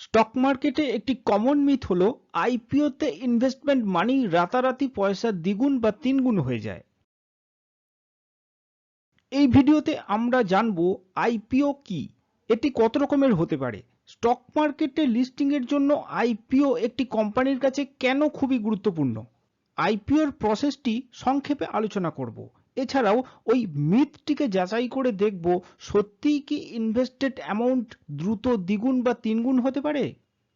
Stock মার্কেটে একটি common myth হলো আইপিওতে ইনভেস্টমেন্ট মানেই রাতারাতি পয়সা দ্বিগুণ বা তিনগুণ হয়ে যায়। এই ভিডিওতে আমরা জানবো আইপিও কি, এটি কত রকমের হতে পারে, স্টক মার্কেটে লিস্টিং এর জন্য আইপিও একটি কোম্পানির কাছে কেন খুবই গুরুত্বপূর্ণ, আইপিওর প্রসেসটি সংক্ষেপে আলোচনা করব। এছাড়াও ওই মিথটিকে যাচাই করে দেখব সত্যিই কি ইনভেস্টেড অ্যামাউন্ট দ্রুত দ্বিগুণ বা তিনগুণ হতে পারে।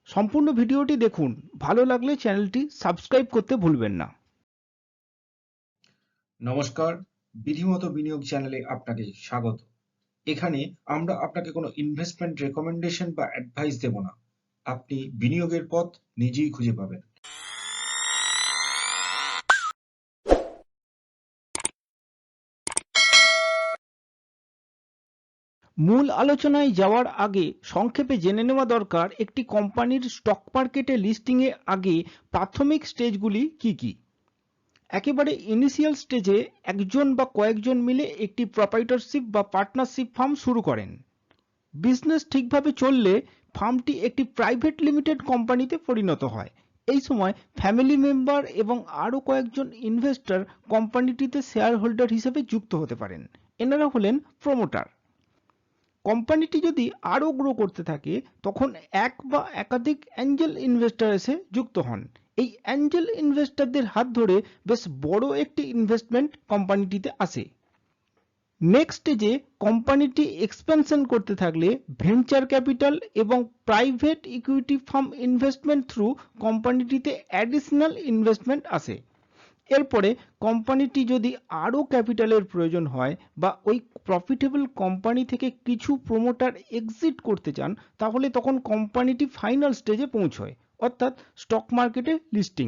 সম্পূর্ণ ভিডিওটি দেখুন, ভালো লাগলে চ্যানেলটি সাবস্ক্রাইব করতে ভুলবেন না। নমস্কার, বিধিমত বিনিয়োগ চ্যানেলে আপনাকে স্বাগত। এখানে আমরা আপনাকে কোনো ইনভেস্টমেন্ট রেকমেন্ডেশন বা অ্যাডভাইস দেব না। আপনি বিনিয়োগের পথ নিজেই খুঁজে পাবেন। মূল আলোচনায় যাওয়ার আগে সংক্ষেপে জেনে নেওয়া দরকার একটি কোম্পানির স্টক মার্কেটে লিস্টিংয়ের আগে প্রাথমিক স্টেজগুলি কি কি। একেবারে ইনিশিয়াল স্টেজে একজন বা কয়েকজন মিলে একটি প্রপাইটরশিপ বা পার্টনারশিপ ফার্ম শুরু করেন। বিজনেস ঠিকভাবে চললে ফার্মটি একটি প্রাইভেট লিমিটেড কোম্পানিতে পরিণত হয়। এই সময় ফ্যামিলি মেম্বার এবং আরও কয়েকজন ইনভেস্টর কোম্পানিটিতে শেয়ার হোল্ডার হিসেবে যুক্ত হতে পারেন। এনারা হলেন প্রমোটার। কোম্পানিটি যদি আরও গ্রো করতে থাকে তখন এক বা একাধিক অ্যাঞ্জেল ইনভেস্টর এসে যুক্ত হন। এই অ্যাঞ্জেল ইনভেস্টরদের হাত ধরে বেশ বড় একটি ইনভেস্টমেন্ট কোম্পানিটিতে আসে। নেক্সট স্টেজে কোম্পানিটি এক্সপেনশন করতে থাকলে ভেঞ্চার ক্যাপিটাল এবং private equity firm investment through কোম্পানিটিতে অ্যাডিশনাল ইনভেস্টমেন্ট আসে। এরপরে কোম্পানিটি যদি আরও ক্যাপিটালের প্রয়োজন হয় বা ওই প্রফিটেবল কোম্পানি থেকে কিছু প্রমোটার এক্সিট করতে চান, তাহলে তখন কোম্পানিটি ফাইনাল স্টেজে পৌঁছয়, অর্থাৎ স্টক মার্কেটে লিস্টিং।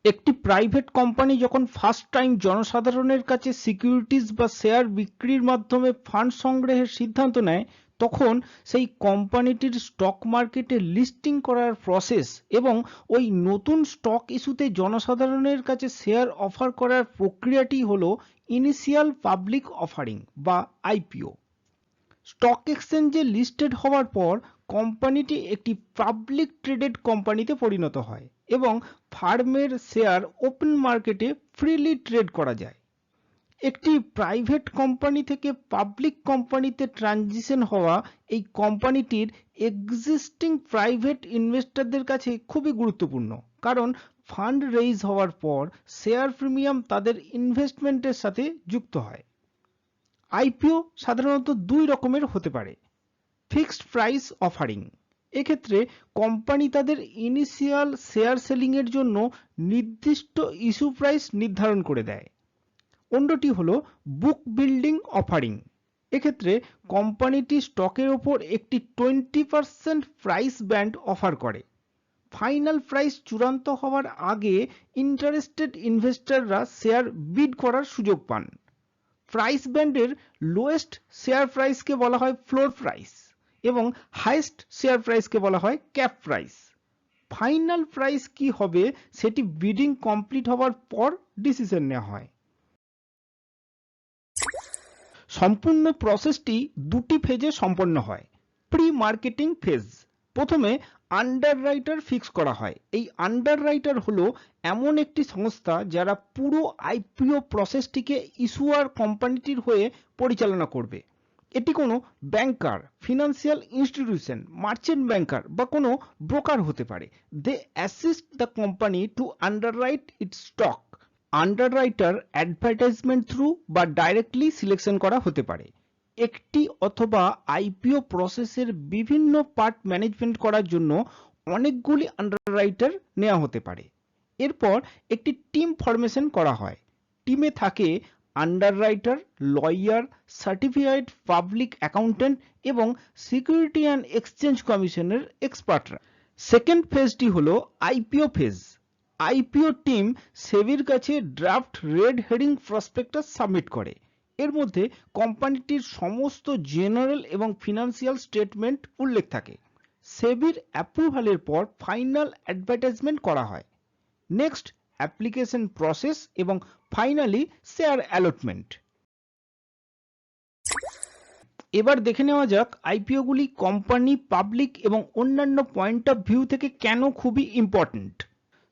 একটি প্রাইভেট কোম্পানি যখন ফার্স্ট টাইম জনসাধারণের কাছে সিকিউরিটিজ বা শেয়ার বিক্রির মাধ্যমে ফান্ড সংগ্রহের সিদ্ধান্ত নেয়, তখন সেই কোম্পানিটির স্টক মার্কেটে লিস্টিং করার প্রসেস এবং ওই নতুন স্টক ইস্যুতে জনসাধারণের কাছে শেয়ার অফার করার প্রক্রিয়াটি হলো ইনিশিয়াল পাবলিক অফারিং বা আইপিও। স্টক এক্সচেঞ্জে লিস্টেড হওয়ার পর কোম্পানিটি একটি পাবলিক ট্রেডেড কোম্পানিতে পরিণত হয় এবং ফার্মের শেয়ার ওপেন মার্কেটে ফ্রিলি ট্রেড করা যায়। একটি প্রাইভেট কোম্পানি থেকে পাবলিক কোম্পানিতে ট্রানজিশন হওয়া এই কোম্পানিটির এক্সিস্টিং প্রাইভেট ইনভেস্টরদের কাছে খুবই গুরুত্বপূর্ণ, কারণ ফান্ড রেইজ হওয়ার পর শেয়ার প্রিমিয়াম তাদের ইনভেস্টমেন্টের সাথে যুক্ত হয়। আইপিও সাধারণত দুই রকমের হতে পারে। ফিক্সড প্রাইস অফারিং, এক্ষেত্রে কোম্পানি তাদের ইনিশিয়াল শেয়ার সেলিং এর জন্য নির্দিষ্ট ইস্যু প্রাইস নির্ধারণ করে দেয়। অন্যটি হলো বুক বিল্ডিং অফারিং, এক্ষেত্রে কোম্পানিটি স্টকের ওপর একটি 20% প্রাইস ব্যান্ড অফার করে। ফাইনাল প্রাইস চূড়ান্ত হওয়ার আগে ইন্টারেস্টেড ইনভেস্টররা শেয়ার বিড করার সুযোগ পান। প্রাইস ব্যান্ডের লোয়েস্ট শেয়ার প্রাইসকে বলা হয় ফ্লোর প্রাইস এবং হাইয়েস্ট শেয়ার প্রাইসকে বলা হয় ক্যাপ প্রাইস। ফাইনাল প্রাইস কি হবে সেটি বিডিং কমপ্লিট হওয়ার পর ডিসিশন নেওয়া হয়। সম্পূর্ণ প্রসেসটি দুটি ফেজে সম্পন্ন হয়। প্রি মার্কেটিং ফেজ, প্রথমে আন্ডার রাইটার ফিক্স করা হয়। এই আন্ডার রাইটার হলো এমন একটি সংস্থা যারা পুরো আইপিও প্রসেসটিকে ইস্যুয়ার কোম্পানিটির হয়ে পরিচালনা করবে। এটি কোনো banker, financial institution, merchant banker বা কোনো ব্রোকার হতে পারে। They assist the company to underwrite its stock. Underwriter advertisement through বা ডাইরেক্টলি সিলেকশন করা হতে পারে। একটি অথবা আইপিও প্রসেসের বিভিন্ন পার্ট ম্যানেজমেন্ট করার জন্য অনেকগুলি আন্ডাররাইটার নেওয়া হতে পারে। এরপর একটি টিম ফরমেশন করা হয়। টিমে থাকে underwriter, lawyer, certified public accountant এবং সিকিউরিটি অ্যান্ড এক্সচেঞ্জ কমিশনের এক্সপার্টরা। সেকেন্ড ফেজটি হলো আইপিও ফেজ। আইপিও টিম সেবির কাছে draft red herring prospectus submit করে। এর মধ্যে কোম্পানিটির সমস্ত জেনারেল এবং ফিনান্সিয়াল স্টেটমেন্ট উল্লেখ থাকে। সেবির অ্যাপ্রুভালের পর ফাইনাল অ্যাডভার্টাইজমেন্ট করা হয়। নেক্সট অ্যাপ্লিকেশন প্রসেস এবং ফাইনালি শেয়ার অ্যালটমেন্ট। এবার দেখে নেওয়া যাক আইপিও গুলি কোম্পানি, পাবলিক এবং অন্যান্য পয়েন্ট অফ ভিউ থেকে কেন খুবই ইম্পর্ট্যান্ট।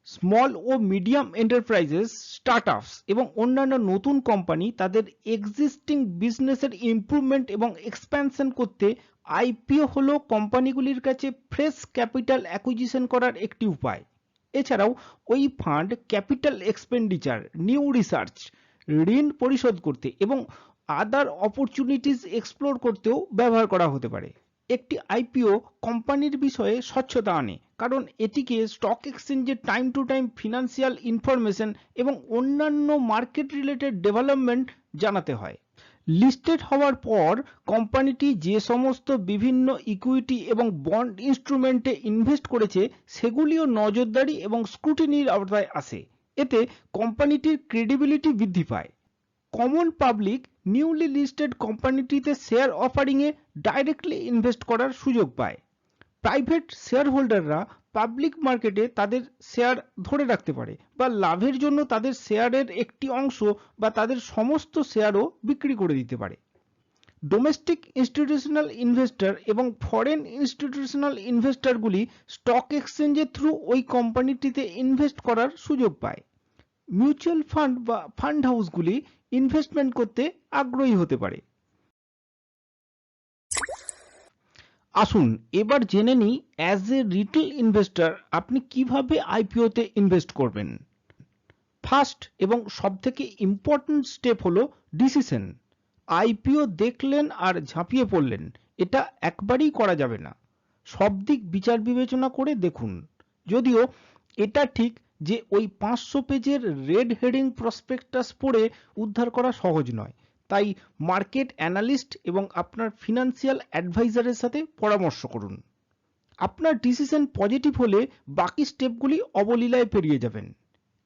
স্মল ও মিডিয়াম এন্টারপ্রাইজেস, স্টার্টআপস এবং অন্যান্য নতুন কোম্পানি তাদের এক্সিস্টিং বিজনেসের ইমপ্রুভমেন্ট এবং এক্সপ্যানশন করতে আইপিও হলো কোম্পানিগুলির কাছে ফ্রেশ ক্যাপিটাল অ্যাকুইজিশন করার একটি উপায়। এছাড়াও ওই fund capital expenditure, new research, ঋণ পরিশোধ করতে এবং আদার অপরচুনিটিস এক্সপ্লোর করতেও ব্যবহার করা হতে পারে। একটি আইপিও কোম্পানির বিষয়ে স্বচ্ছতা আনে, কারণ এটিকে স্টক এক্সচেঞ্জে time to time financial information এবং অন্যান্য মার্কেট রিলেটেড ডেভেলপমেন্ট জানাতে হয়। লিস্টেড হওয়ার পর কোম্পানিটি যে সমস্ত বিভিন্ন ইকুইটি এবং বন্ড ইনস্ট্রুমেন্টে ইনভেস্ট করেছে সেগুলিও নজরদারি এবং স্ক্রুটিনির আওতায় আসে। এতে কোম্পানিটির ক্রেডিবিলিটি বৃদ্ধি পায়। কমন পাবলিক নিউলি লিস্টেড কোম্পানিটিতে শেয়ার অফারিংয়ে ডাইরেক্টলি ইনভেস্ট করার সুযোগ পায়। প্রাইভেট শেয়ার হোল্ডাররা পাবলিক মার্কেটে তাদের শেয়ার ধরে রাখতে পারে বা লাভের জন্য তাদের শেয়ারের একটি অংশ বা তাদের সমস্ত শেয়ারও বিক্রি করে দিতে পারে। ডোমেস্টিক ইনস্টিটিউশনাল ইনভেস্টর এবং ফরেন ইনস্টিটিউশনাল ইনভেস্টরগুলি স্টক এক্সচেঞ্জের থ্রু ওই কোম্পানিটিতে ইনভেস্ট করার সুযোগ পায়। মিউচুয়াল ফান্ড বা ফান্ড হাউসগুলি ইনভেস্টমেন্ট করতে আগ্রহী হতে পারে। আসুন এবার জেনে নিই অ্যাজ এ রিটেল ইনভেস্টর আপনি কিভাবে আইপিওতে ইনভেস্ট করবেন। ফার্স্ট এবং সবথেকে ইম্পর্টেন্ট স্টেপ হলো ডিসিশন। আইপিও দেখলেন আর ঝাঁপিয়ে পড়লেন, এটা একবারই করা যাবে না। সব দিক বিচার বিবেচনা করে দেখুন। যদিও এটা ঠিক যে ওই 500 পেজের রেড হেডিং প্রসপেক্টাস পড়ে উদ্ধার করা সহজ নয়, তাই মার্কেট অ্যানালিস্ট এবং আপনার ফিনান্সিয়াল অ্যাডভাইজারের সাথে পরামর্শ করুন। আপনার ডিসিশন পজিটিভ হলে বাকি স্টেপগুলি অবলীলায় পেরিয়ে যাবেন।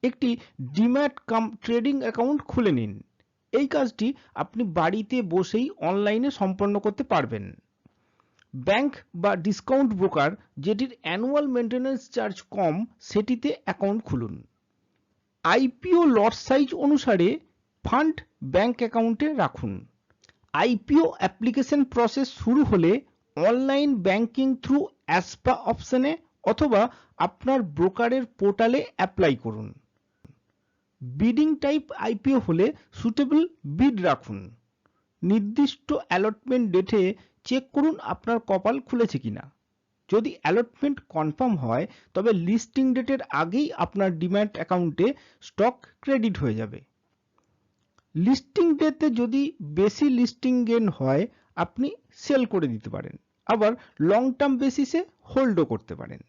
একটি ডিম্যাট কাম ট্রেডিং অ্যাকাউন্ট খুলে নিন। এই কাজটি আপনি বাড়িতে বসেই অনলাইনে সম্পন্ন করতে পারবেন। ব্যাংক বা ডিসকাউন্ট ব্রোকার যেটির অ্যানুয়াল মেনটেন্যান্স চার্জ কম সেটিতে অ্যাকাউন্ট খুলুন। আইপিও লট সাইজ অনুসারে ফান্ড ব্যাংক অ্যাকাউন্টে রাখুন। আইপিও অ্যাপ্লিকেশন প্রসেস শুরু হলে অনলাইন ব্যাংকিং থ্রু অ্যাসপা অপশনে অথবা আপনার ব্রোকারের পোর্টালে অ্যাপ্লাই করুন। বিডিং টাইপ আইপিও হলে সুটেবল বিড রাখুন। নির্দিষ্ট অ্যালটমেন্ট ডেটে চেক করুন আপনার কপাল খুলেছে কিনা। যদি অ্যালটমেন্ট কনফার্ম হয় তবে লিস্টিং ডেটের আগেই আপনার ডিম্যাট অ্যাকাউন্টে স্টক ক্রেডিট হয়ে যাবে। লিস্টিং ডেতে যদি বেশি লিস্টিং গেন হয় আপনি সেল করে দিতে পারেন, আবার লং টার্ম বেসিসে হোল্ডও করতে পারেন।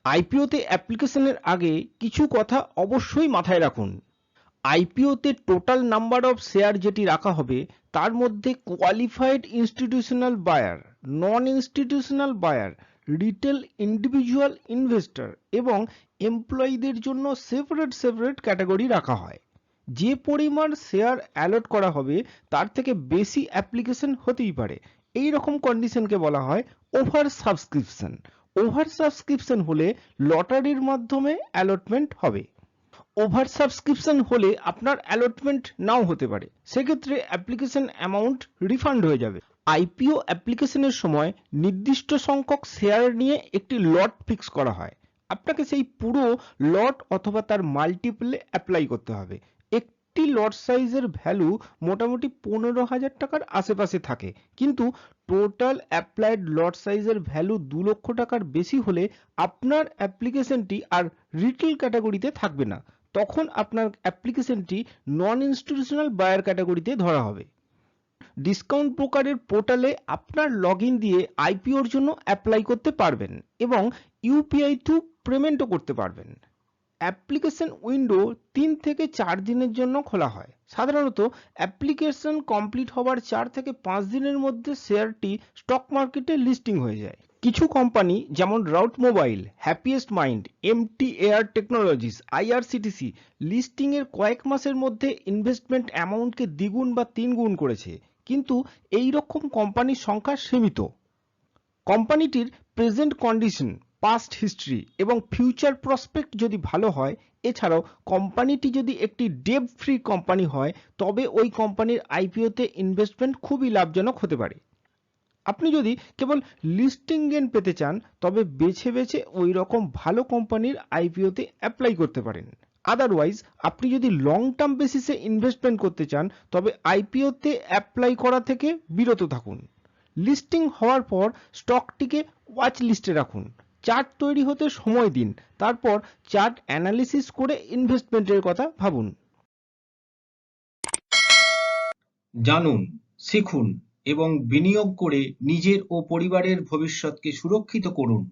আইপিওতে অ্যাপ্লিকেশনের আগে কিছু কথা অবশ্যই মাথায় রাখুন। আইপিওতে টোটাল নাম্বার অফ শেয়ার যেটি রাখা হবে তার মধ্যে qualified institutional buyer, non institutional buyer, retail individual investor এবং এমপ্লয়ীদের জন্য সেপারেট ক্যাটাগরি রাখা হয়। যে পরিমাণ শেয়ার অ্যালট করা হবে তার থেকে বেশি অ্যাপ্লিকেশন হতেই পারে। এই রকম কন্ডিশনকে বলা হয় ওভার সাবস্ক্রিপশন। ওভার সাবস্ক্রিপশন হলে লটারির মাধ্যমে অ্যালটমেন্ট হবে। ওভার সাবস্ক্রিপশন হলে আপনার অ্যালটমেন্ট নাও হতে পারে, সেক্ষেত্রে অ্যাপ্লিকেশন অ্যামাউন্ট রিফান্ড হয়ে যাবে। আইপিও অ্যাপ্লিকেশনের সময় নির্দিষ্ট সংখ্যক শেয়ার নিয়ে একটি লট ফিক্স করা হয়। আপনাকে সেই পুরো লট অথবা তার মাল্টিপলে অ্যাপ্লাই করতে হবে। একটি লট সাইজের ভ্যালু মোটামুটি 15,000 টাকার আশেপাশে থাকে, কিন্তু টোটাল অ্যাপ্লাইড লট সাইজের ভ্যালু 2 লক্ষ টাকার বেশি হলে আপনার অ্যাপ্লিকেশনটি আর রিটেল ক্যাটাগরিতে থাকবে না, তখন আপনার অ্যাপ্লিকেশনটি নন ইনস্টিটিউশনাল বায়ার ক্যাটাগরিতে ধরা হবে। ডিসকাউন্ট ব্রোকারের পোর্টালে আপনার লগইন দিয়ে আইপিওর জন্য অ্যাপ্লাই করতে পারবেন এবং ইউপিআই থ্রু পেমেন্টও করতে পারবেন। অ্যাপ্লিকেশন উইন্ডো 3 থেকে 4 দিনের জন্য খোলা হয়। সাধারণত অ্যাপ্লিকেশন কমপ্লিট হওয়ার 4 থেকে 5 দিনের মধ্যে শেয়ারটি স্টক মার্কেটে লিস্টিং হয়ে যায়। কিছু কোম্পানি যেমন Route Mobile, Happiest Mind, MTAR technologies, IRCTC লিস্টিংয়ের কয়েক মাসের মধ্যে ইনভেস্টমেন্ট অ্যামাউন্টকে দ্বিগুণ বা 3 গুণ করেছে, কিন্তু এই রকম কোম্পানির সংখ্যা সীমিত। কোম্পানিটির প্রেজেন্ট কন্ডিশন, পাস্ট হিস্ট্রি এবং ফিউচার প্রসপেক্ট যদি ভালো হয়, এছাড়াও কোম্পানিটি যদি একটি ডেট ফ্রি কোম্পানি হয়, তবে ওই কোম্পানির আইপিওতে ইনভেস্টমেন্ট খুবই লাভজনক হতে পারে। আপনি যদি কেবল লিস্টিং গেইন পেতে চান, তবে বেছে বেছে ওই রকম ভালো কোম্পানির আইপিওতে অ্যাপ্লাই করতে পারেন। আদারওয়াইজ আপনি যদি লং টার্ম বেসিসে ইনভেস্টমেন্ট করতে চান, তবে আইপিওতে অ্যাপ্লাই করা থেকে বিরত থাকুন। লিস্টিং হওয়ার পর স্টকটিকে ওয়াচ লিস্টে রাখুন, চার্ট তৈরি হতে সময় দিন, তারপর চার্ট অ্যানালিসিস করে ইনভেস্টমেন্টের কথা ভাবুন। জানুন, শিখুন এবং বিনিয়োগ করে নিজের ও পরিবারের ভবিষ্যৎকে সুরক্ষিত করুন।